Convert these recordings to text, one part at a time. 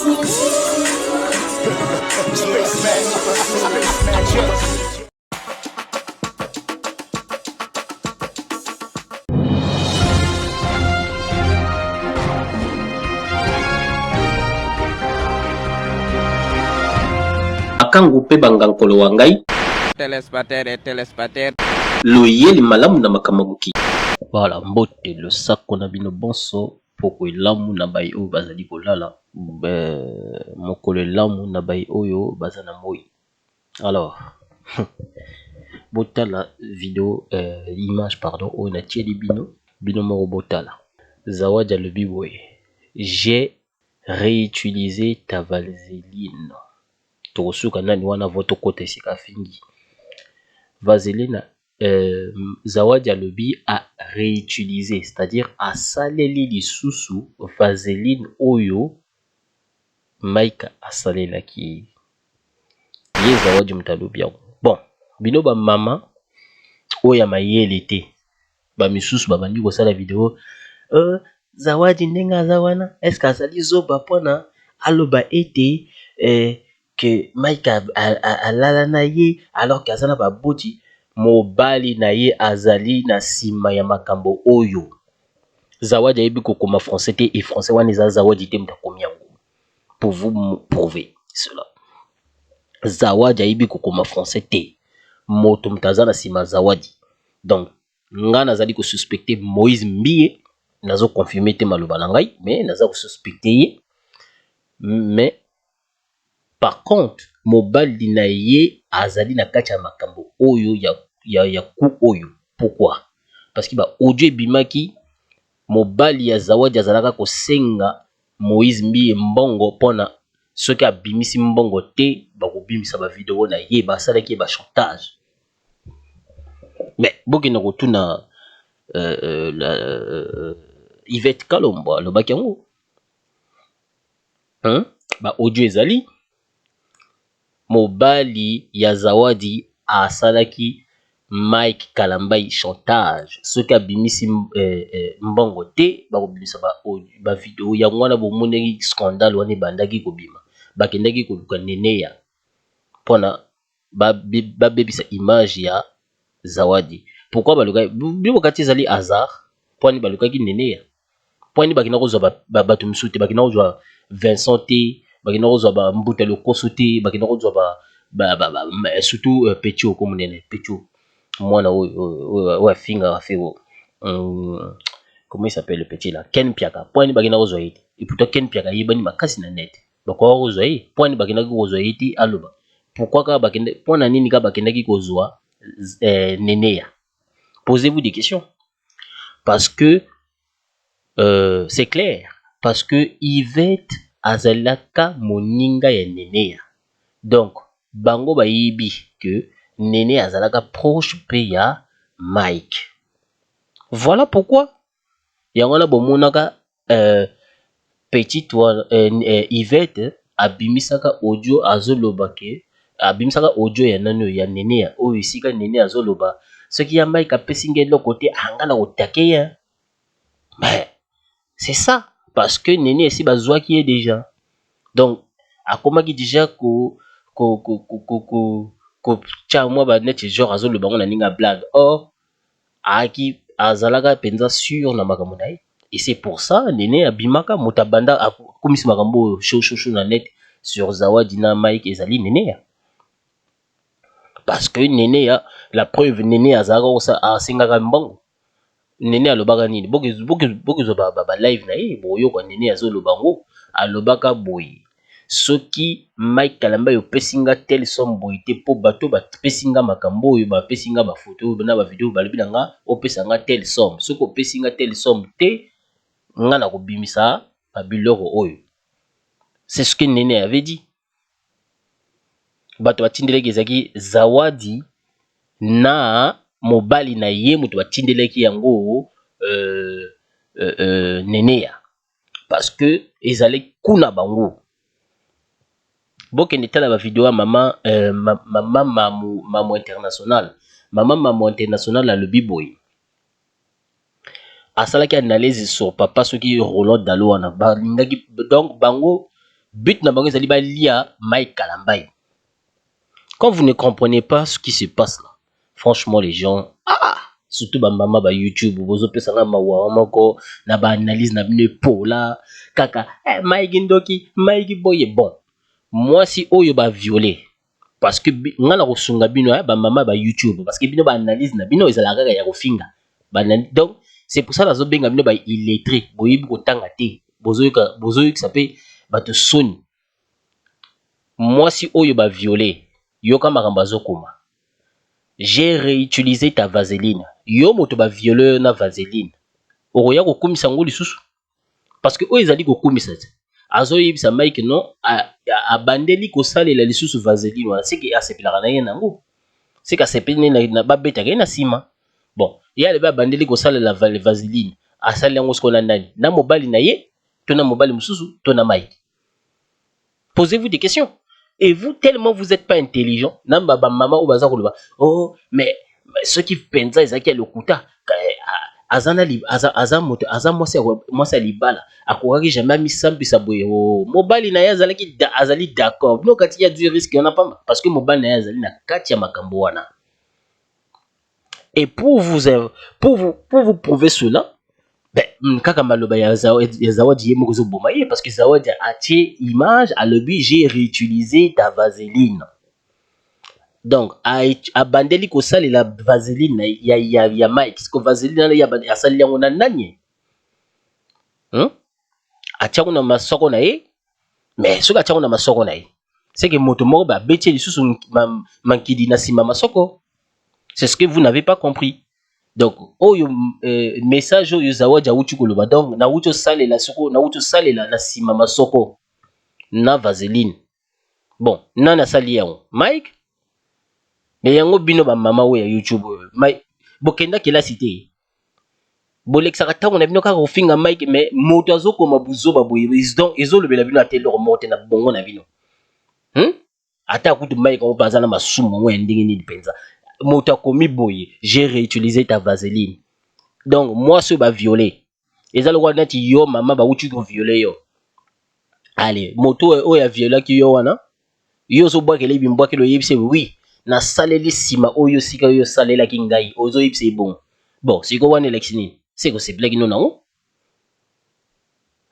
Makangu pe bangankolo wangai Telespater loyeli malamu na makamabuki. Voilà, mbote le sako na bino bonso poko elamu na bai oyo bazali kolala mokolo elamu na bai oyo baza na moi. Alors botala vidéo image pardon oyo na tieli bino moko botala. Zawadi alobi boye, j'ai réutilisé ta vaseline. Tokosuka nani wana voto kote esika fingi vaseline. Zawadi alobi a réutiliser, c'est-à-dire a saleli lisusu vaseline oyo Mike asalelaki ye. Zawadi mutalobi yango. Bon, bino ba mama oya mayele te ba misusu babandi kosala video Zawadi ndenge aza wana eske azali zoba mpona aloba ete que Mike alala na ye alors que azana baboti mobali na ye azali na sima ya makambo oyo. Zawadi ayebi kokoma français te et français wana eza Zawadi te mutakomi yango pour vous prouver cela. Zawadi ayebi kokoma français te moto mutaza na sima Zawadi. Donc nga nazali ko suspecter Moïse Mbie, nazo confirmer te maloba na ngai mais naza ko suspecter ye. Mais par contre mobali na ye azali na kati ya makambo oyo ya ku oyo. Pourquoi? Parce que ba audio ebimaki mobali ya Zawadi azalaka kosenga Moïse Mbie mbongo pona soki abimisi mbongo te bakobimisa ba video na ye basalaki ba chantage. Mais bokende kotuna Yvette Kalombo alobaki yango ba audio ezali mobali ya Zawadi asalaki Mike Kalambai chantage soki abimisi mbongo te bakobimisa ba video yango wana. Bomoneli scandale wana ebandaki kobima bakendaki koluka Neneya mpona babebisa image ya Zawadi. Pourquoi baluka bibokati ezali hasard mponi balukaki Neneya mponi bakenda kozwa bato misu te, bakenda kozwa Vincent te, bakenda kozwa ba Mbuta Lokoso te, bakenda kozwa surtout Petio ko munene Petio mwana oyo afinga afego comment il s'appelle le petit là, Ken Piaka mponi bakenda kozwa ye te. Et pourtant Ken Piaka yebani makasi na net bakoka kozwa ye mponi bakendaki kozwa ye te aloba. Pourquoi ka bakenda mpona nini ka bakendaki kozwa Neneya? Posez-vous des questions. Parce que c'est clair. Parce que Yvette azalaka moninga ya Neneya. Donc, bango bayibi que Nene azalaka proche pe ya Mike. Voilà pourquoi. Yangona bomonaka petite Yvette abimisaka audio azolobake. Abimisaka audio ya nano ya Neneya. Oyo isika Nene azoloba. Ce qui a Mike apesinge de côté angana otake. Mais c'est ça. Parce que Nene ici bazwa qui est déjà. Donc, akomaki déjà ko tia moi ba net genre azolo bango na ninga blague. Or aki azalaka penza sur na makambo na ye. Et c'est pour ça Nene abimaka motabanda akomisi makambo show na net sur Zawadi na Mike ezali Neneya. Parce que Neneya, la preuve Nene azalaka osa asengaka mbongo. Nene alobaka nini bokezo ba live na ye boyo kwa Nene azoloba ngo alobaka boyi. Soki Mike Kalamba yo pesinga tel somme boyi te po bato ba pesinga makambo yo ba pesinga ba photo na ba video balobi nga o pesanga tel somme. Soki o pesinga tel somme te nga na kobimisa ba biloko oyo. C'est ce que Nene avait dit. Bato batindeleki ezaki Zawadi na mobali na ye mutu batindeleki yango Neneya. Parce que ezali kuna bango. Bokende tala ba video ya maman international. Maman Mamo international alobi boy. Asalaki analyse sur papa soki Roland Dalo wana balingaki donc bango but na bango ezali balia Mike Kalambai. Quand vous ne comprenez pas ce qui se passe là, franchement les gens, surtout ba mama ba YouTube, bozo pesa nga mawa moko na ba analyse na bine po là, kaka, Mike Ndoki, Mike Boye bon. Moi si oyo ba violer parce que nga na kosunga bino ba mama ba YouTube parce que bino ba analyse na bino ezala kaka ya kofinga. Donc c'est pour ça nazo benga bino ba illettré, boyebi kotanga te, bozo ça peut ba te soni. Moi si oyo ba violer, yoka makambo azokoma. J'ai réutilisé ta vaseline. Yo moto ba violeur na vaseline. Okoya kokumisa ngo lisusu. Parce que oyo ezali kokumisa te. Azo yebisa Mike non abandeli kosalela lisusu vaseline wana seki asepelaka na ye nango. Seki asepeli na babetaka ye na sima. Bon, ye alebe abandeli kosalela vaseline. Asali yango siko na nani? Na mobali na ye, to na mobali mususu, to na Mike. Posez-vous des questions. Et vous, tellement vous n'êtes pas intelligent, namba ba maman ou baza koloba, oh, mais ceux qui pensent ça, ils ont le kuta. Azana li, azamoto, moi c'est libala. Akouraki jamais mis sampi saboye. Oh, mobali na ya azali d'accord. Non, quand il y a du risque, on n'a pas. Parce que mobali na ya azali na katia makambo wana. Et pour vous prouver cela, ben, kaka maloba ya Zawadi ye moko zoboma ye parce que Zawadi a tiré image à l'objet j'ai réutilisé ta vaseline. Donc a bandeli ko sali la vaseline ya Mike parce que vaseline ya asali yango na nani. Atiako na masoko na ye mais soki atiako na masoko na ye c'est que moto moko ba beti lisusu mankidi na sima masoko. C'est ce que vous n'avez pas compris. Donc oyo message oyo Zawadi awuti koloba donc na wuto salela soko na wuto salela na sima masoko na vaseline. Bon nana sali yango Mike mais yango bino ba mama oyo ya YouTube Mike bokenda kela cité bolexaka tango na bino kaka kofinga Mike mais moto azokoma buzoba boye donc ezolobela bino ate loko mote na bongo na bino ata kutu Mike on paza na masumu ngo ya ndenge nini penza moto akomi boye j'ai réutilisé ta vaseline. Donc moi ce ba violer eza lokwa neti yo mama ba uti ko violer yo. Allez moto oyo ya violer ki yo wana yo zo bwa kele bimbwa kelo yebise oui na saleli sima oyo sika yo salela ki ngai ozo yebise bon. Bon siko wana election c'est que c'est blague non non.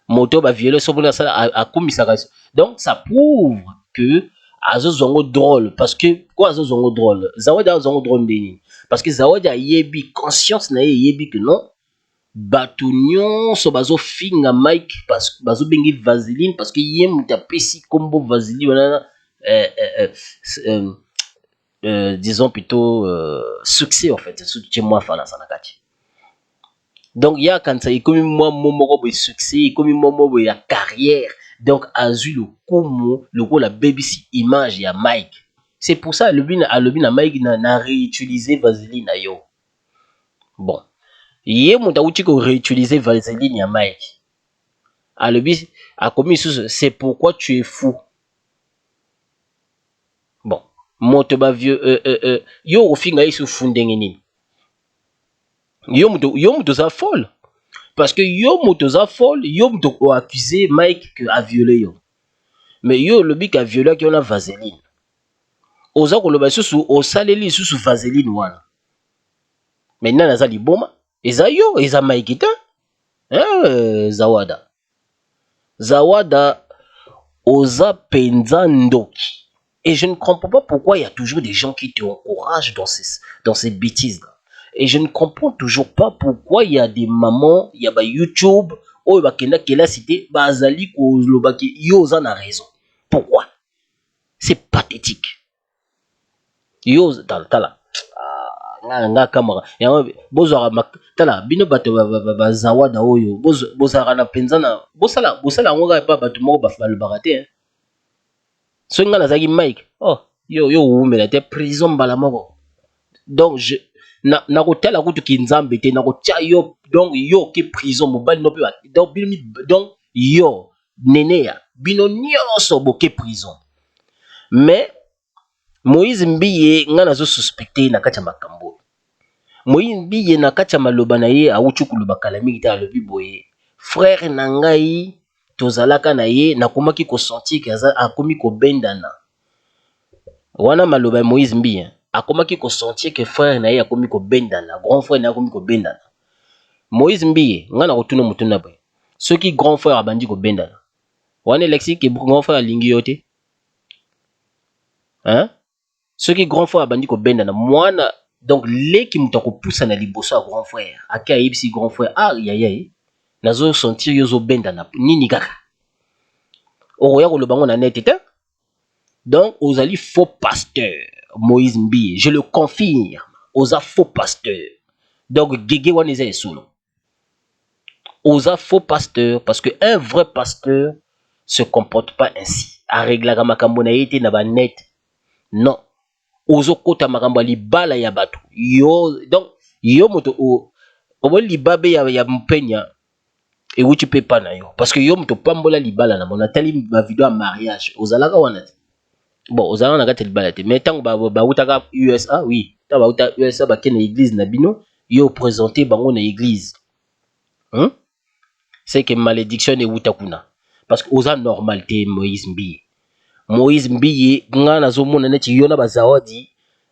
Moto ba violer so bona sala a komisaka. Donc ça prouve que azo zongo drôle parce que quoi azo zongo drôle Zawadi azo zongo drôle ndeni parce que Zawadi a yebi conscience na yebi que non bato nyonso bazo finga Mike parce que bazo bengi vaseline parce que ye muta pesi kombo vaseline wana disons plutôt succès en fait c'est moi fala sanakati. Donc il y a quand ça il comme moi momoko de succès comme momo ya carrière donc azu le comme le rôle la BBC image ya Mike. C'est pour ça le bin Mike na réutiliser vaseline na yo. Bon ye muta uti ko réutiliser vaseline ya Mike. Alobi a commis c'est pourquoi tu es fou. Bon moto ba vieux yo ofinga isu fundenge nini. Yo muto za folle parce que yo muto za folle yo muto o accusé Mike que a violé yo. Mais yo le bik a violé qui on a vaseline. Oza ko loba susu o saleli susu vaseline wana. Maintenant naza liboma eza yo eza Mike ta Zawada oza penza ndoki. Et je ne comprends pas pourquoi il y a toujours des gens qui te encouragent dans ces bêtises là. Et je ne comprends toujours pas pourquoi il y a des mamans, il y a ba YouTube, oh ba kenda kela cité, ba azali ko lobaki yo za na raison. Pourquoi? C'est pathétique. Yo tala. Nga kamera. Ya bozwa tala bino bato ba Zawada oyo bozara na penza na bosala ngoka pa bato moko ba balobaka so nga nazaki Mike yo umela te prison mbala moko. Donc na kotala kutu kinzambe te na kotia yo donc yo ke prison mobali no pe donc yo nene ya bino nyonso boke prison. Mais Moïse Mbiye nga nazo suspecté na kati ya makambo. Moïse Mbiye na kati ya maloba na ye awuti kuluba kala mingi ta alobi boye frère na ngai tozalaka na ye nakomaki kosentir ke akomi kobendana wana maloba ya Moïse Mbi akomaki kosentir ke frère na ye akomi kobendana grand frère na ye akomi kobendana Moïse Mbi nga na kotuna mutuna boye soki grand frère abandi kobendana wana elexi ke grand frère alingi yo te hein soki grand frère abandi kobendana mwana donc leki mutu akopusa na liboso ya grand frère ake ayebisi grand frère yayaye nazo sentir yo ozobendana nini kaka okoya koloba ngo na net te donc ozali faux pasteur Moïse Mbi je le confirme oza faux pasteur donc gege wana eza esolo oza faux pasteur parce que un vrai pasteur se comporte pas ainsi areglaka makambo na ye te na banet non ozokota makambo ya libala ya bato yo donc yo moto omoni libabe ya mpenya ewuti mpe pa na yo parce que yo moto pambola libala na mona tali bavideo ya mariage ozalaka wana te bon ozalaka na kati ya libala te mais ntango bautaka USA oui ntango bauta USA bakende na église na bino yo présente bango na église c'est que malédiction ewuta kuna parce que oza normal te Moïse Mbi nga nazomona neti yo na bazawadi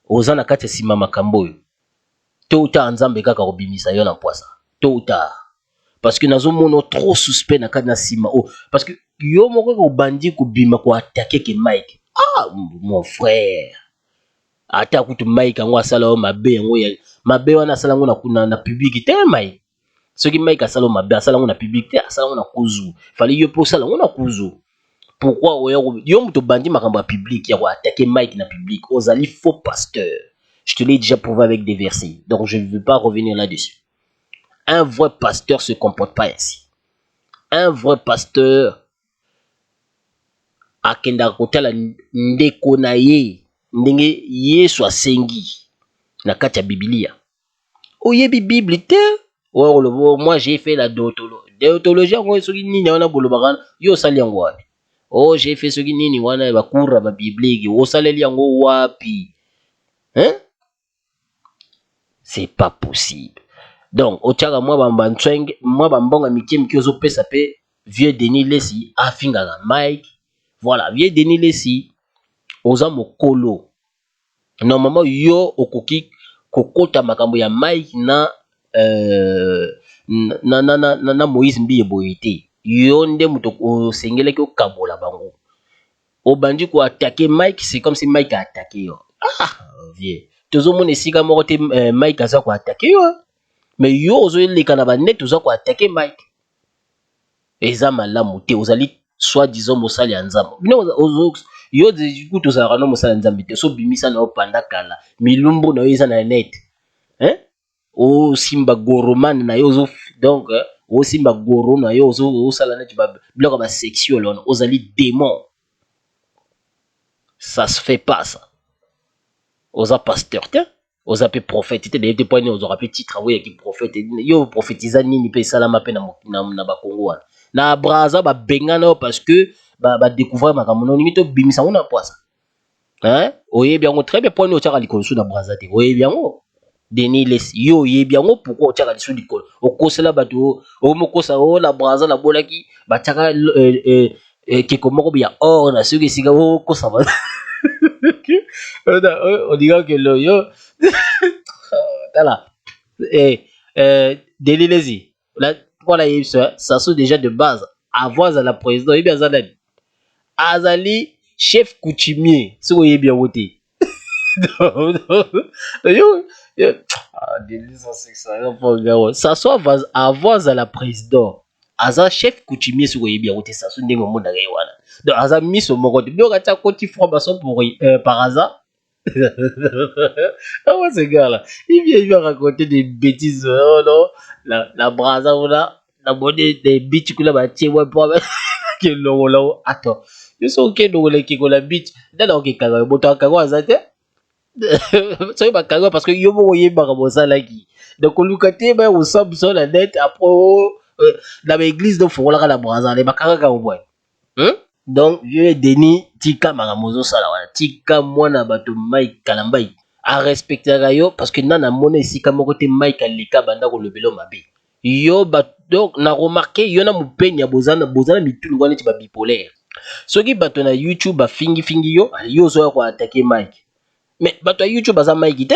oza na kati ya nsima makambo oyo to uta nzambe kaka kobimisa yo na poisa to uta parce que nazomona trop suspect na kati na nsima parce que yo moko obandi kobima koatake ke Mike mon frère ata kutu Mike yango asala yo mabe yango mabe wana asala yango na public te Mike soki Mike asala yo mabe asala yango na public te asala yango na kuzu fali yo mpe osala yango na kuzu. Pourquoi yo muto bandi makambo ya public ya attaquer Mike na public ozali faux pasteur. Je te l'ai déjà prouvé avec des versets. Donc je ne veux pas revenir là-dessus. Un vrai pasteur se comporte pas ainsi. Un vrai pasteur akenda kotala ndeko na ye ndenge Yesu asengi na kati ya Biblia. Oyebi Bible te moi j'ai fait la déontologie ngo soki nini wana bolobaka yo sali yango wapi. J'ai fait ce qui nini wana bakura ba biblique osaleli yango wapi hein c'est pas possible donc otiaka moi bambonga miki ozopesa pe vieux Denis Lesi afinga na Mike voilà vieux Denis Lesi oza mokolo normalement yo okoki kokota makambo ya Mike na Moïse Mbi boye te yo nde muto osengelaki okabola bango obandi ko attaquer Mike c'est comme si Mike a attaqué yo vieux tozomona esika moko te Mike aza ko attaquer yo mais yo ozoleka na banet oza ko attaquer Mike eza malamu te ozali soit disons mosali ya nzambe yo kutu ozalaka no mosali ya nzambe te so bimisa na yo panda kala milumbu na yo eza na net hein simba goromane na yo donc simba goro na yo osala neti biloko ba sexuel on ozali démon ça se fait pas ça oza pasteur te oza pe prophète te de point ozora pe titre oui ki prophète yo prophétisa nini pe salama pe na ba Kongo wana na braza ba bengana parce que ba découvrir makambo no ningi to bimisa ona poisa hein oyebi yango très bien point otiaka likolo na braza te oyebi yango Denis Lesi yo yebi yango pourquoi otiaka lisu likolo okosela bato omokosa na braza na bolaki batiaka keko moko ya or na soki esika okosa ba on dirait que le yo tala Denis Lesi là voilà ça sont déjà de base avant à la président yebi azali azali chef coutumier so yebi yango te ça soit avant à la président aza chef coutumier sur yebi yango te ça so ndenge monde ngai wana donc aza miso moko te donc atia koti formation pour par hasard ah ce gars là il vient raconter des bêtises non la braza là la bonne des bitch kula ba tie ouais pour que lo attends yo so ke do le ki ko la bitch dala ke kanga boto kanga azate soki bakanga parce que yo moko oyebaka mosalaki donc oluka te ba osombe so na net après na baeglise dofonkolaka na brazale bakangaka obwani donc vieux Denis tika makambo ozosala wana tika mwana bato Mike Kalambai arespectaka yo parce que nana mona esika moko te Mike aleka banda kolobela mabe yo Donc na remarqué yona mupeni ya bozana mitulu wana ti ba bipolaire. Soki bato na YouTube ba fingi yo, yo zo ko attaquer Mike. Mais bato ya YouTube baza Mike te.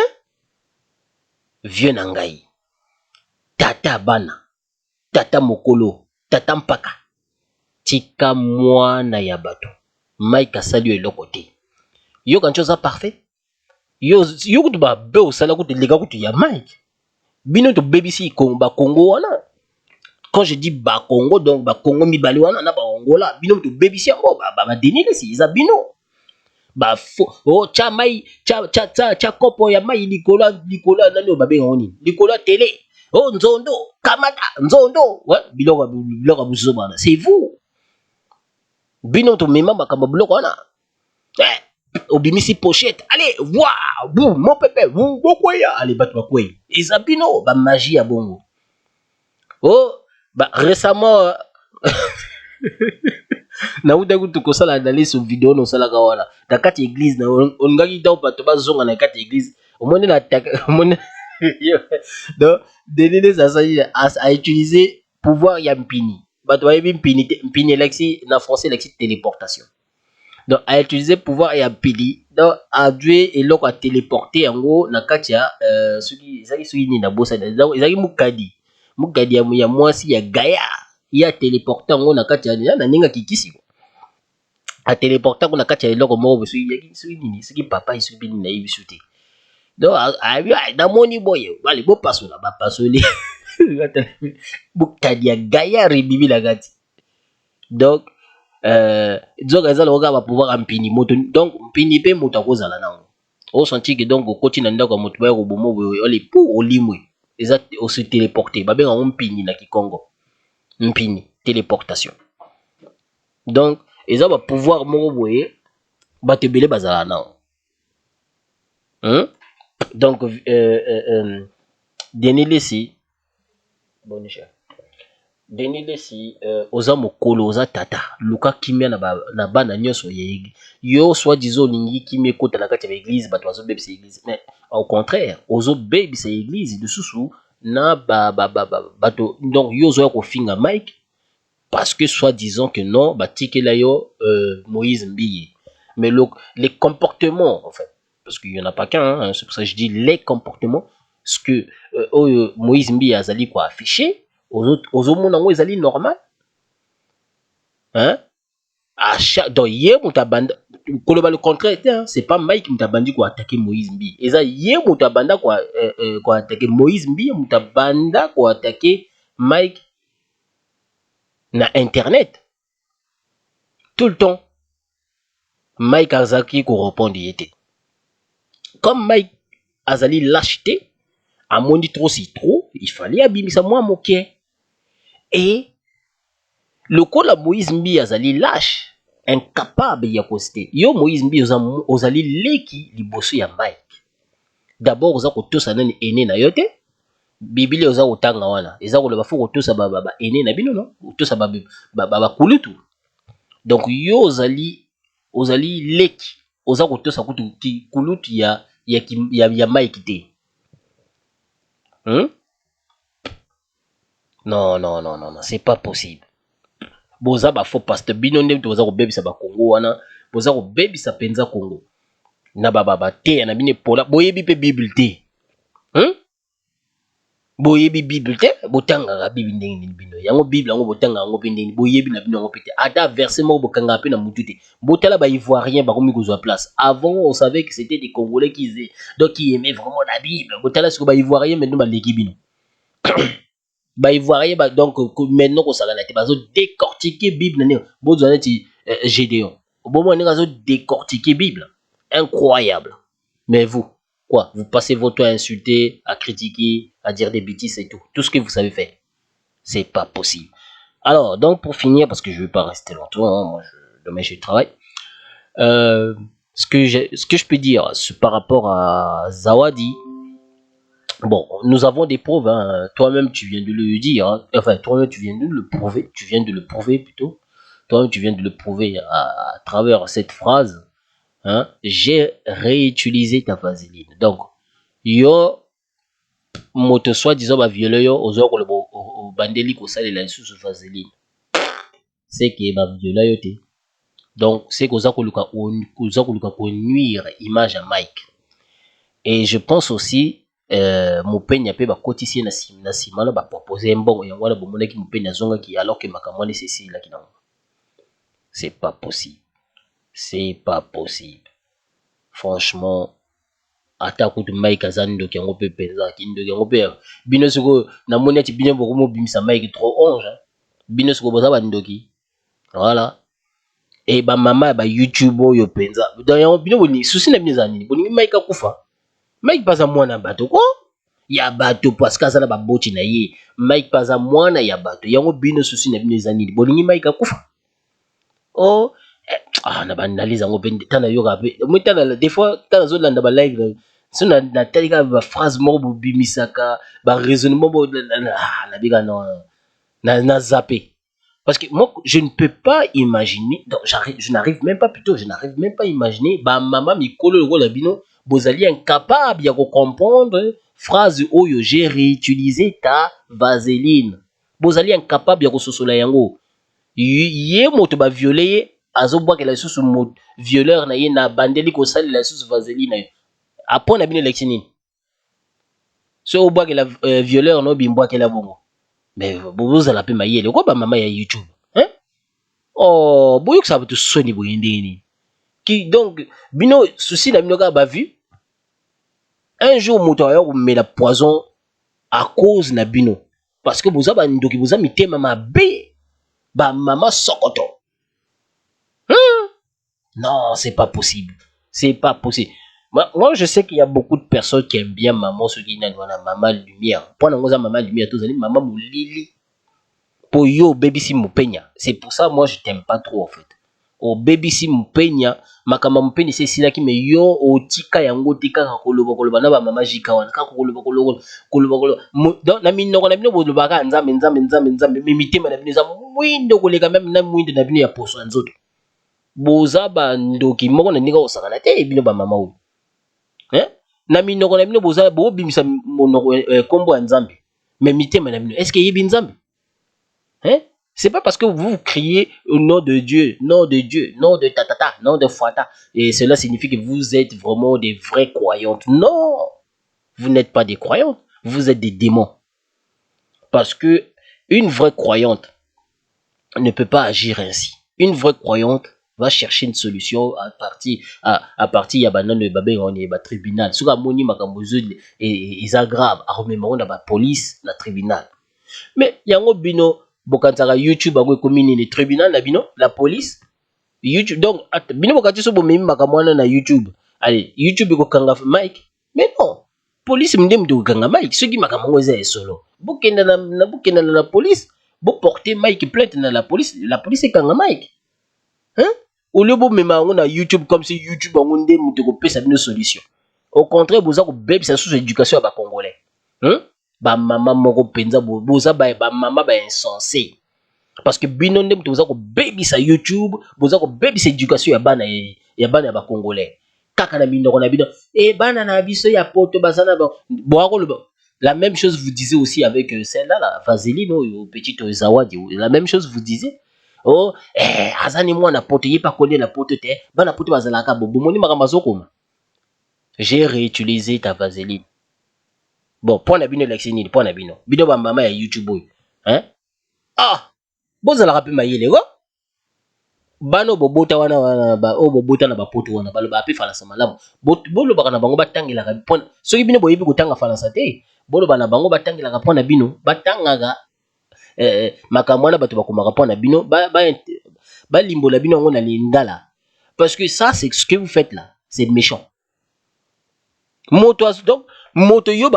Vieux na ngai. Tata bana. Tata mokolo. Tata mpaka. Tika mwana ya bato. Mike asali yo eloko te. Yo kancho za parfait. Yo kutu ba be osala kutu lega kutu ya Mike. Bino to BBC ba Congo wana. Quand je dis ba Congo, donc ba Congo mibali wana na ba Angola. Bino to BBC yango ba denile si iza bino. Ba fo oh cha mai cha kopo ya mai likola nani ba benga oni. Likola télé. Oh nzondo, kamata, nzondo. Ouais, biloko buzo bana. C'est vous. Bino to mema makamba biloko wana. Obimisi pochette. Allez, waouh, boum, mon pépé, boum, bokoya. Allez, bat bakoy. Isabino, ba magie à bongo. Oh, bah récemment, na uta kutu kosala d'aller sur vidéo no sala kawala. Da kati église na on ngaki daw bato bazonga na kati église. Omone na omone donc Denise a utilisé pouvoir ya mpini. Bato ba yebi mpini lexi na français lexi téléportation. Donc a utilisé pouvoir ya mpili donc a dû eloko a téléporter en gros na kati ya soki ni na bossa ezaki mukadi ya mwasi ya Gaïa ya téléporter en gros na kati ya na ninga kikisi a téléporter ko na kati ya eloko moko soki nini soki papa soki bini na yebi suti donc a na moni boye bali bo pasola ba pasoli mukadi ya Gaïa ribibi la kati donc disons que ça le va pouvoir empini moto donc mpini pe moto akozala nango o senti que donc okoti na ndako moto ba ko bomo ole pour olimwe eza o se téléporter ba benga mpini na kikongo mpini téléportation donc eza ba pouvoir moko boye ba tebele bazala nango donc Denis Lessi bon cher Denis Lessi oza mokolo oza tata luka kimia na bana nyonso ye yo soit disons lingi kimia kota na kati ya église bato bazo bebisa église mais au contraire ozo bebisa église de susu na bato donc yo zo ko finga Mike parce que soit disons que non batikela yo Moïse Mbiye mais les comportements en fait parce qu'il y en a pas qu'un hein, c'est pour ça que je dis les comportements ce que Moïse Mbiye azali quoi afficher aux hommes ezali normal hein à chaque donc hier mutabanda koloba le contraire hein? C'est pas Mike mutabandi ko attaquer Moïse Mbiye eza hier mutabanda ko attaquer Moïse Mbiye mutabanda ko attaquer Mike na internet tout le temps Mike azaki ko répondre yete comme Mike azali lâcheté amoni trop si trop il fallait abimisa moi moke. Et le coup la Moïse Mbiye azali lâche, incapable ya koste. Yo Moïse Mbiye ozali leki liboso ya Mike. D'abord oza kotosa nani ene na yote. Biblia oza kotanga wana. Eza koloba fo kotosa ba ene na bino no. Kotosa ba kulutu. Donc yo ozali leki. Oza kotosa kutu kulutu ya Mike te. Non, c'est pas possible. Boza ba faux pasteur bino nde boza ko bebisa ba Congo wana, boza ko bebisa penza Congo. Na baba te na bine pola, boyebi pe Bible te. Boyebi Bible te, botanga ga Bible ndenge ni bino. Yango Bible yango botanga yango pe ndenge boyebi na bino yango pete. Ata verset moko bokanga pe na mutu te. Botala ba ivoirien ba komi kozwa place. Avant on savait que c'était des Congolais qui aimaient vraiment la Bible. Botala ce que ba ivoirien maintenant ba leki bino. Ba ivoirien ba donc maintenant ko sala na te bazo décortiquer Bible nani bozo na ti Gédéon bomo nani bazo décortiquer Bible incroyable mais vous quoi vous passez votre temps à insulter à critiquer à dire des bêtises et tout ce que vous savez faire c'est pas possible. Alors donc pour finir parce que je vais pas rester longtemps hein, moi demain je travaille ce que je peux dire par rapport à Zawadi. Bon, nous avons des preuves, hein. Toi-même tu viens de le dire, hein. Enfin toi-même tu viens de le prouver, plutôt. Toi-même tu viens de le prouver à travers cette phrase, hein. J'ai réutilisé ta vaseline. Donc, yo moto soit disant ba violé yo ozo ko bandeli kosalela lisusu vaseline c'est que baviola yo te. Donc c'est koza koluka konuire image ya Mike. Et je pense aussi mopenya pe bakotisi na nsima na bapropose mbongo yango wana bomonaki mopenya azongaki alors que makambo wana esilaki nango. C'est pas possible. C'est pas possible. Franchement, ata kutu Mike aza ndoki yango pe penza kindoki yango pe bino siko na moni ati bino bokomo bimisa Mike trop onge. Bino siko boza ba ndoki. Voilà. Et ba mama ba YouTube oyo penza. Donc yango bino boni souci na bino za nini? Boni Mike akufa. Mike paza mwana bato ko? Ya bato parce que azana ba boti na ye. Mike paza mwana ya bato. Yango bino souci na bino za nini? Boni Mike akufa. Oh na banaliza ngo pe tana yoka pe. Moi tana des fois tana zo landa ba live so na talika ba phrase moko bobimisaka ba raisonnement bo na biga na zappé. Parce que moi je ne peux pas imaginer, donc je n'arrive même pas à imaginer ba maman mikolo ko la bino bozali incapable ya comprendre phrase oyo j'ai réutilisé ta vaseline. Bozali incapable ya sosola yango. Ye moto ba violer ye azobwakela lisusu mo violeur na ye na bandeli kosalela lisusu vaseline na ye. Après on a bien élection nini so obwakela violeur no bimbwakela bongo mais bozala pe mayele ko ba mama ya YouTube hein. Oh boyo ça va te soni boye ndeni qui donc bino souci na bino ka ba vu un jour moto ayo komela poison à cause na bino parce que boza ba ndoki boza mitema mabe ba mama sokoto. Non, c'est pas possible. C'est pas possible. Moi, je sais qu'il y a beaucoup de personnes qui aiment bien maman, ceux qui n'ont pas maman lumière. Pour nous, maman lumière, tous les maman moulili. Pour yo, baby si moupenya. C'est pour ça, moi, je t'aime pas trop, en fait. Oh, baby si moupenya, makama moupenya, c'est là qui me yo, o tika yango, tika kakoloba, na ba mama jika wana, kakoloba, donc, na minoko, na minoko, baka, nzambe, mitema, na minoko, mwindo, kolega, même, na mwindo, na minoko, ya poso, nzoto. Boza ba ndoki moko na ndinga osakana te bino ba mama oyo na minoko na bino boza bo bimisa monoko kombo ya nzambe mais mitema na bino est-ce que yebi nzambe c'est pas parce que vous criez au nom de Dieu, nom de tatata, nom de fata et cela signifie que vous êtes vraiment des vrais croyantes. Non, vous n'êtes pas des croyantes, vous êtes des démons. Parce que une vraie croyante ne peut pas agir ainsi. Une vraie croyante va chercher une solution à partir ya banane babé on est ba tribunal soka moni makambozo et grave a remémorer na ba police na tribunal mais yango bino bokantaka YouTube bango komini le tribunal na bino la police YouTube donc bino bokati so bomemi makamwana na YouTube allez YouTube ko kanga Mike mais non police mndem de kanga Mike soki makambo eza solo bokenda na la police bo porter Mike plainte na la police est kanga Mike au lieu de me na YouTube comme si YouTube a un une solution. Au contraire, vous avez bébé ça sous éducation à ba congolais. Ba maman moko penza boza ba maman ba insensé. Parce que bino ndem vous avez bébé ça YouTube, vous avez bébé ça éducation ya bana ba congolais. Kaka na bino na bino et bana na biso ya poto bazana ba la même chose vous disiez aussi avec celle-là la vaseline ou petite zawadi la même chose vous disiez. Oh azani mwana poto ye pa connaît la poto te bana poto bazalaka bobo moni makambo azokoma. J'ai réutilisé ta vaseline. Bon pour na bino lexini pour na bino ba mama ya YouTube oyo bozalaka pe mayele ko bano bobota wana ba o bobota na ba poto wana baloba pe falasa malamu bolobaka na bango batangelaka pona soki bino boyebi kotanga falasa te boloba na bango batangelaka pona bino batangaka makambo wana bato bakomaka pona bino balimbola bino yango na lingala parce que ça c'est ce que vous faites là c'est méchant donc moto yo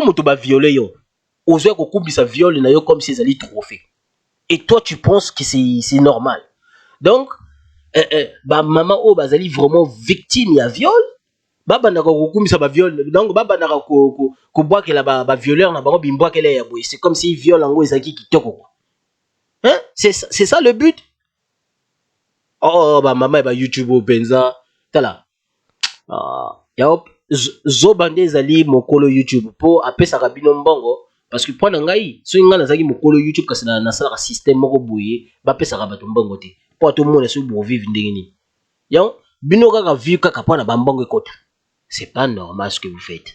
moto ba violer yo ozwe ko kumbisa viol na yo comme si ezali trophée et toi tu penses que c'est normal donc ba maman o bazali vraiment victime ya viol babandaka kokumbisa ba viol donc babandaka ko bwakela ba violeur na bango bimbwakela ya boye c'est comme si viol yango ezaki kitoko c'est ça le but. Oh ba maman ba YouTube benza tala ya zo bande ezali mokolo YouTube po apesa ka bino mbongo parce que pour ngai so nga nazaki mokolo YouTube kasi na sala système moko boye ba pesa ka bato mbongo te pour tout monde so bo vivre ndenge ni ya bino kaka vivre kaka pour na bambongo ekota c'est pas normal ce que vous faites.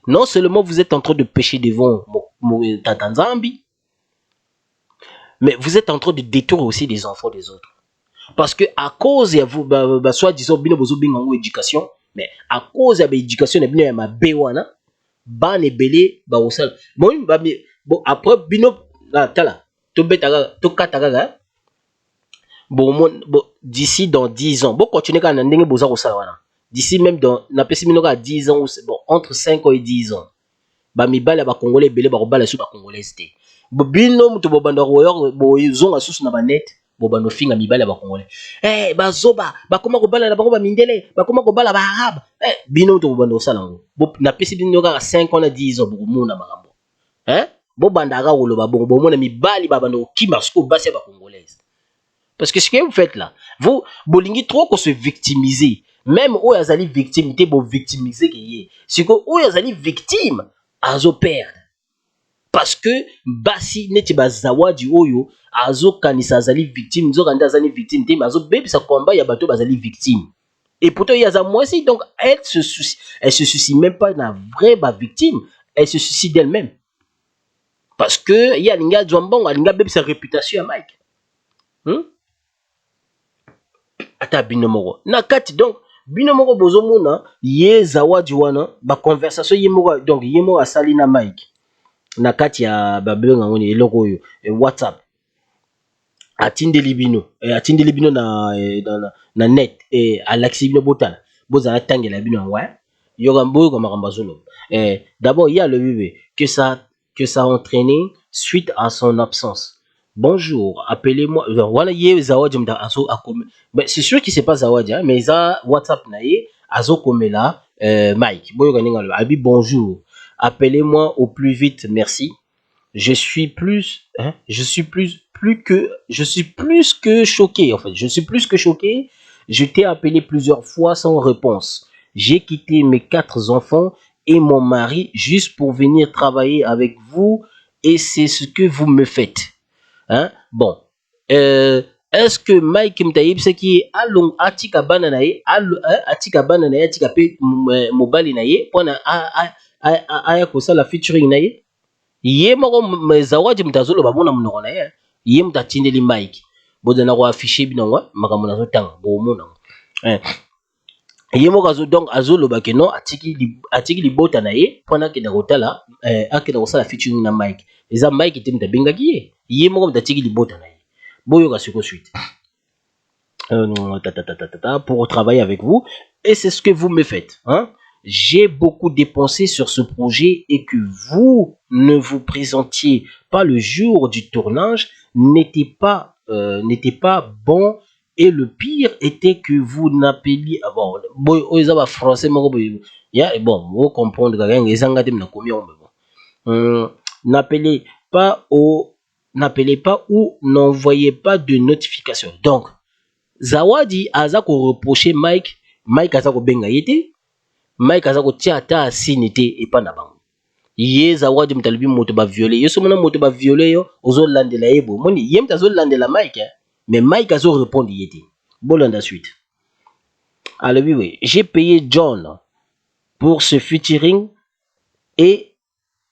Non seulement vous êtes en train de pécher devant Tata Nzambi, mais vous êtes en train de détruire aussi les enfants des autres. Parce que à cause de vous, soit disons, bino bozo bingango éducation, mais à cause de l'éducation, bino ya mabe wana, ba ne belé ba osal. Bon, après bino la tala, to betaka, to kataka, bon, d'ici dans 10 ans, bon continuer quand ndenge boza osal wana. D'ici même dans na pesi bino ka 10 ans, bon entre 5 ans et 10 ans. Ba mibala ba congolais belé ba robala su ba congolais té. Bo bino muto bo banda royor bo zonga susu na ba net. Bobano finga mibale ba congolais eh bazoba bakoma ko bala na bango ba mindele bakoma ko bala ba arabe bino to bobando sala ngo na pesi bino ka 5 ans na 10 ans bokomona makambo bo bandaka ko loba bongo bomona mibali ba bando kima sko basi ba congolaise parce que ce que vous faites là vous bolingi trop ko se victimiser même o yazali victimité bo victimiser que yé c'est que o yazali victime azo perdre parce que basi neti bazawadi oyo azo kanisa azali victime nzo kanda azali victime te azo bebisa combat ya bato bazali victime et pourtant il y a za moi aussi donc elle se soucie même pas na vraie ba victime elle se soucie d'elle-même parce que il y a linga djambong linga bebisa réputation ya Mike ata binomoko na kati donc binomoko bozomona ye zawadi wana ba conversation ye moko donc ye moko asali na Mike na kati ya babenga ngoni eloko oyo WhatsApp atindeli bino na net alaxi bino botala bozala tangela bino ngwa yogambo comme Rambazolo d'abord il y a le bébé que ça a entraîné suite à son absence. Bonjour, appelez-moi. Voilà, hier Zawadi mda azo akome. Mais c'est sûr qu'il c'est pas Zawadi, hein, mais ça WhatsApp naie azo komela Mike. Boyo ganinga le abi bonjour. Appelez-moi au plus vite, merci. Je suis plus que choqué en fait. Je suis plus que choqué. Je t'ai appelé plusieurs fois sans réponse. J'ai quitté mes 4 enfants et mon mari juste pour venir travailler avec vous et c'est ce que vous me faites. Hein? Bon. Est-ce que Mike Mtaïb c'est qui along atika bananae atika bananae atika pe mobile nae pona aya kosa la featuring nae ye moko zawadi mtazolo babona munoko na ye mtatindeli Mike bodana ko afficher binongwa makambo nazo tanga bomona ye moko azo donc azolo bakeno atiki libota na ye pona ke na kotala akena kosala featuring na Mike eza Mike te mtabengaki ye moko mtatiki libota na ye boyo kasiko suite pour travailler avec vous et c'est ce que vous me faites hein. J'ai beaucoup dépensé sur ce projet et que vous ne vous présentiez pas le jour du tournage n'était pas bon et le pire était que vous n'appeliez bon français vous comprendre n'appelez pas ou n'envoyez pas de notification donc Zawadi aza ko reprocher Mike aza ko benga yete Mike aza ko tia ata asinité et pas na bango ye Zawadi mtalibi moto ba violer yo somona moto ba violer yo ozo landela yebo moni ye mtazo landela Mike mais Mike azo répondre yete bolanda suite alors oui j'ai payé John pour ce featuring et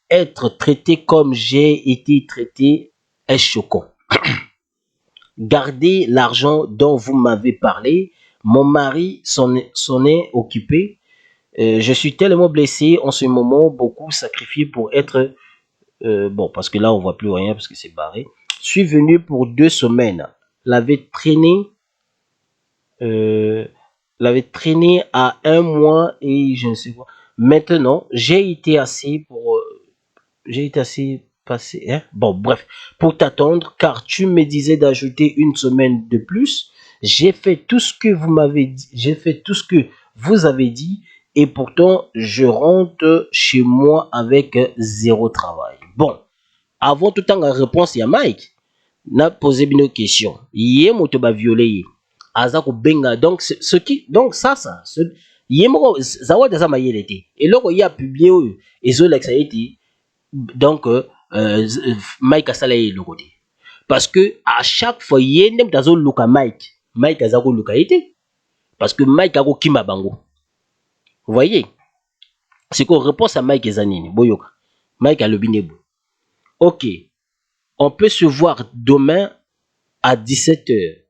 être traité comme j'ai été traité est choquant. Gardez l'argent dont vous m'avez parlé. Mon mari s'en est occupé. Je suis tellement blessé en ce moment, beaucoup sacrifié pour être... bon, parce que là, on voit plus rien parce que c'est barré. Je suis venu pour 2 semaines. L'avait traîné à 1 mois et je ne sais quoi. Maintenant, j'ai été assez passé, hein? Bon, bref, pour t'attendre, car tu me disais d'ajouter 1 semaine de plus. J'ai fait tout ce que vous m'avez dit, j'ai fait tout ce que vous avez dit, et pourtant, je rentre chez moi avec 0 travail. Bon, avant tout temps, la réponse, il y a Mike. N'a posé une question. Yé moto ba violé. Azako benga. Donc, ce qui, donc ça, yé moko, Zawadi za mayele te. Et là, il y a publié, et zo l'ex a été, Donc Mike asala ye le côté parce que à chaque fois ye ndem tazo luka Mike azako luka été parce que Mike ako kima bango. Vous voyez, c'est qu'on réponse à Mike Zanini boyoka. Mike a le binebo. OK, on peut se voir demain à 17h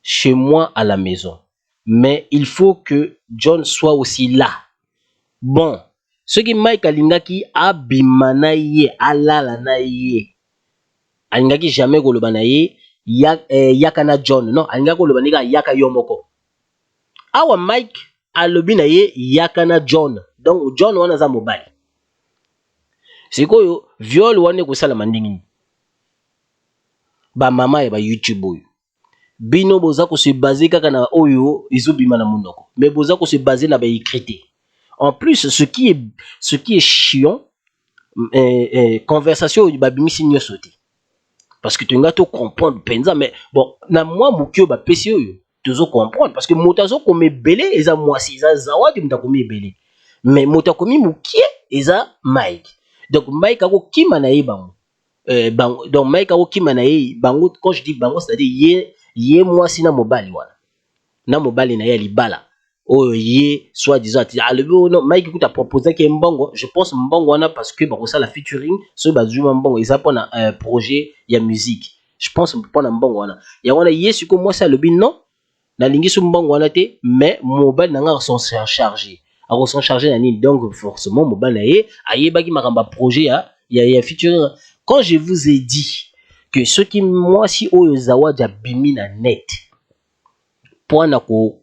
chez moi à la maison. Mais il faut que John soit aussi là. Bon, ce qui Mike alingaki abimana ye alala na ye. Alingaki jamais koloba na ye yakana John. Non, alingaki koloba nika yaka yomoko. Awa Mike alobi na ye yakana John. Donc John wana za mobile. Sikoyo viol wane kosala mandingi. Ba mama ya ba YouTube oyo. Bino boza ko se baser kaka na oyo izobima na munoko. Mais boza ko se baser na ba écrité. En plus, ce qui est chiant, conversation ba bimisi nyoso te. Parce que tu n'as pas comprendre penza mais bon na moi mukio ba pesi oyo tozo comprendre parce que motazo comme belé eza mwasi eza zawadi mutakomi belé. Mais motakomi mukie eza Mike. Donc Mike ako kima na ye bango. Donc Mike ako kima na ye bango quand je dis bango c'est-à-dire ye mwasi na mobali wana. Na mobali na ye libala. Oh ye soit disant non Mike écoute a proposé que mbongo je pense mbongo wana parce que ba ça la featuring so ba juma mbongo ils apprennent un projet ya musique je pense pour na mbongo wana ya wana ye siko moi ça le bin non na lingi so mbongo wana te mais mobile nanga sont chargé a sont chargé na nini donc forcément mobile na ye ayebaki makamba projet ya featuring quand je vous ai dit que ceux qui moi si oyo zawadi ya bimi na net pour na ko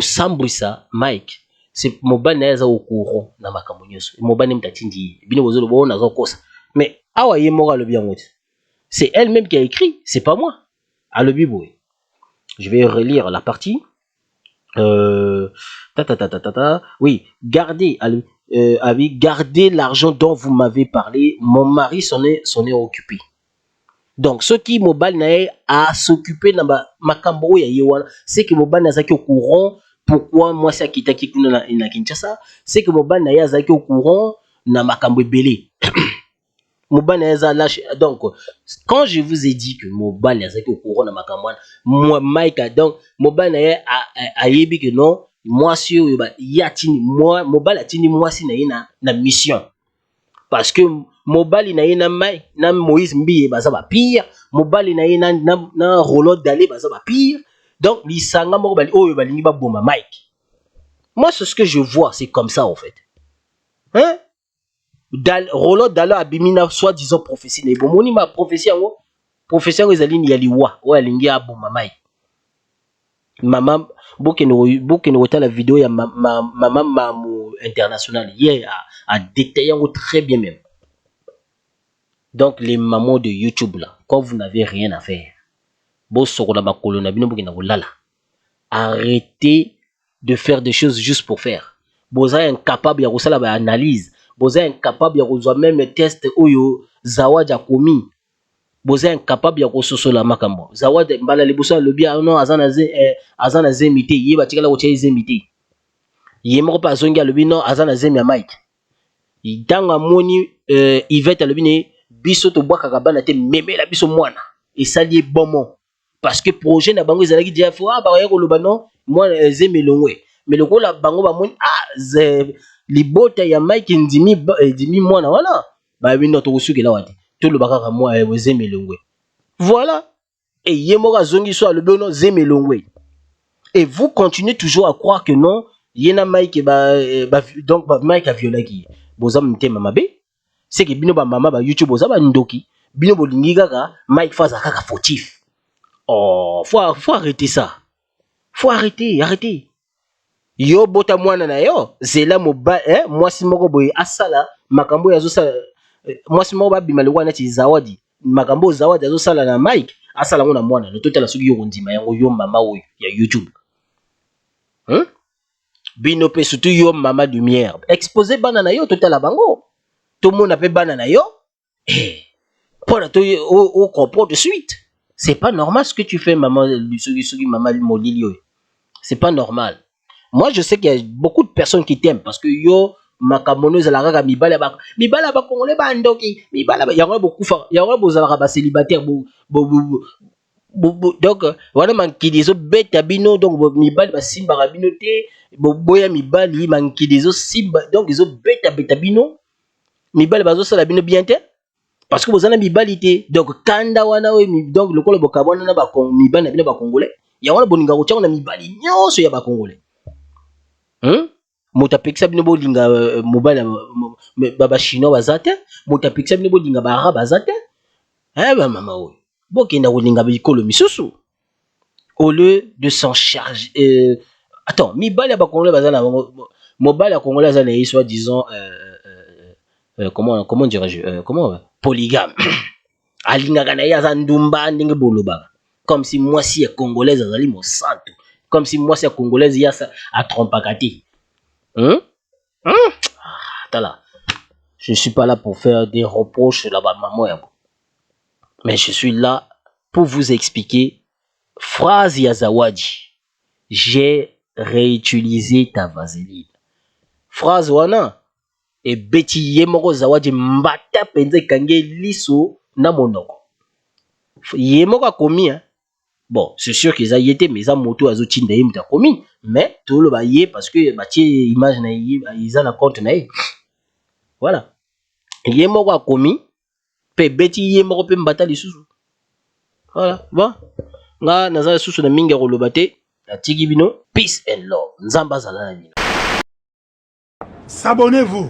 sambwisa Mike c'est mobile na yaza au courant na makambo nyonso mobile mtatindi bino bozolo bona zo kosa mais awa ye moko alobi yango c'est elle même qui a écrit c'est pas moi alobi boy je vais relire la partie oui gardez gardez l'argent dont vous m'avez parlé mon mari s'en est occupé. Donc, ce qui mobile n'a à s'occuper dans makambo ya yewana, c'est que mobile n'a zaki au courant. Pourquoi moi c'est qui taki kuna na Kinshasa, c'est que mobile n'a zaki au courant na makambo belé. Mobile n'a lâché. Donc, quand je vous ai dit que mobile n'a zaki au courant na makambo, moi Mike donc mobile n'a a yebi que non, moi si yatini moi mobile atini moi si na mission. Parce que mobali na ye na Mike na Moïse Mbiye baza ba pire mobali na ye na Rolo Dalé baza ba pire donc lisanga moko bali oyo balingi ba bomba Mike. Moi c'est ce que je vois, c'est comme ça en fait. Hein? Rolo Dalé abimina soit disant prophétie na bomoni ma prophétie yango ezali ni ya liwa oyo alingi abomba Mike. Maman boke no la vidéo ya maman Mamu international hier a détaillé très bien même. Donc les mamans de YouTube là, quand vous n'avez rien à faire, arrêtez de faire des choses juste pour faire. Vous êtes incapable de faire l'analyse. Vous êtes incapable de faire même test oyo zawadi akomi. Vous êtes incapable de faire la makambo. Zawadi mbala libuso lobi non azana zemité yeba tikala ko zemité. Yemoko pa zongi lobi non azana zemia Mike. Idanga moni Yvette lobi ne biso to bwaka kabana te memela biso mwana esali bomo parce que projet na bango ezalaki déjà fois ba yako loba non moi zemelongwe mais lokola bango ba moni libota ya Mike ndimi mwana wana ba bino to kusukela wati to lobaka ka moi zemelongwe voilà et yemoka zongi so lobi non zemelongwe et vous continuez toujours à croire que non yena Mike donc Mike a violé qui boza mtema mabe. C'est que bino ba mama ba YouTube oza ba ndoki bino bolingi kaka Mike faza kaka fautif. Oh faut arrêter ça. Faut arrêter. Yo bota mwana na yo zela moba moi si moko boye asala makambo yazo sala moi si moko ba bimalwa na ti zawadi makambo zawadi yazo sala na Mike asala ngona mwana no totala soki yo kondima yango yo mama oyo ya YouTube. Hein? Bino pe surtout yo mama de merde. Exposer bana na yo totala bango. Tout le monde a fait banana yo. Pour comprendre de suite. C'est pas normal ce que tu fais, maman, maman Molilio. C'est pas normal. Moi, je sais qu'il y a beaucoup de personnes qui t'aiment parce que yo, makamono za la kaka mibala ba congolais ba ndoki mibala yango bokufa yango bozalaka ba célibataire donc wana mankili ezobeta bino donc mibali basimbaka bino te boboya mibali mankili ezosimba donc ezobeta bino mibali bazosala bino bien te parce que bozana mibali te donc kanda wana oyo donc lokola bokabwana na mibali na bino bakongolais yango wana bolinga kotiango na mibali nyonso ya bakongolais moto apekisa bino bolinga mobali bachinois baza te moto apekisa bino bolinga baarabe baza te bamama oyo bokenda kolinga bikolo misusu au lieu de s'en charger attends mibali ya bakongolais baza na mobali ya congolais aza na ye soit disant comment dirais-je polygame alingaka na ye aza ndumba ndenge bolobaka comme si mwasi ya congolaise azali mosantu comme si mwasi ya congolaise ye atrompaka te tala je suis pas là pour faire des reproches là-bas maman ya mais je suis là pour vous expliquer phrase ya Zawadi j'ai réutilisé ta vaseline phrase wana ebeti ye moko Zawadi mbata penza ekangi liso na monoko ye moko akomi bon c'est sûr qu'ils a été mais ça moto azotinda ye muta komi mais tout le baye parce que batie image na ye ils na compte na ye voilà ye moko akomi pe beti ye moko pe mbata lisusu voilà bon nga naza lisusu na mingi koloba te atiki bino peace and love nzamba zala na bino. S'abonnez-vous.